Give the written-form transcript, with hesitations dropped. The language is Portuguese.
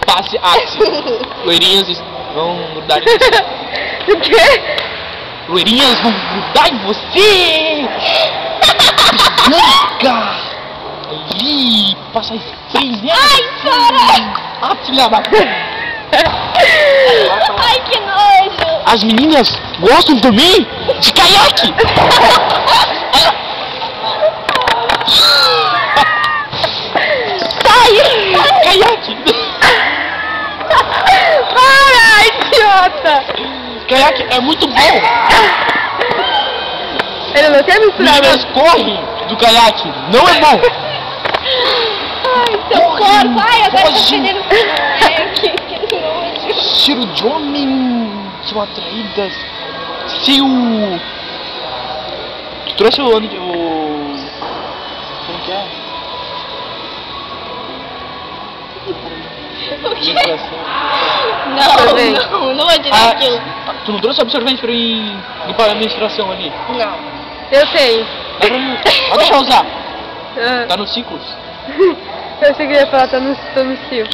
passe Axie. Loirinhas vão grudar em você. O quê? Loirinhas vão grudar em você! Bica! Ali, passa spray, né? Ai, para! Ah, filha da... Ai, que nojo! As meninas gostam também de caiaque! Sai! Caiaque! Para, idiota! Caiaque é muito bom! Ele não quer misturar, Meninas correm do caiaque, não é bom! Ai, seu corpo! Ai, agora tá foge. fedendo que nojo! Cheiro de homem! São atraídas! Seu... Tu trouxe o... Como que é? O quê? Menstruação. Não vai tirar aquilo. Tu não trouxe absorvente pra mim limpar a menstruação ali? Não. Eu tenho. Pode deixar usar. Ah, Tá no ciclo. eu achei que ia falar, tá no cio.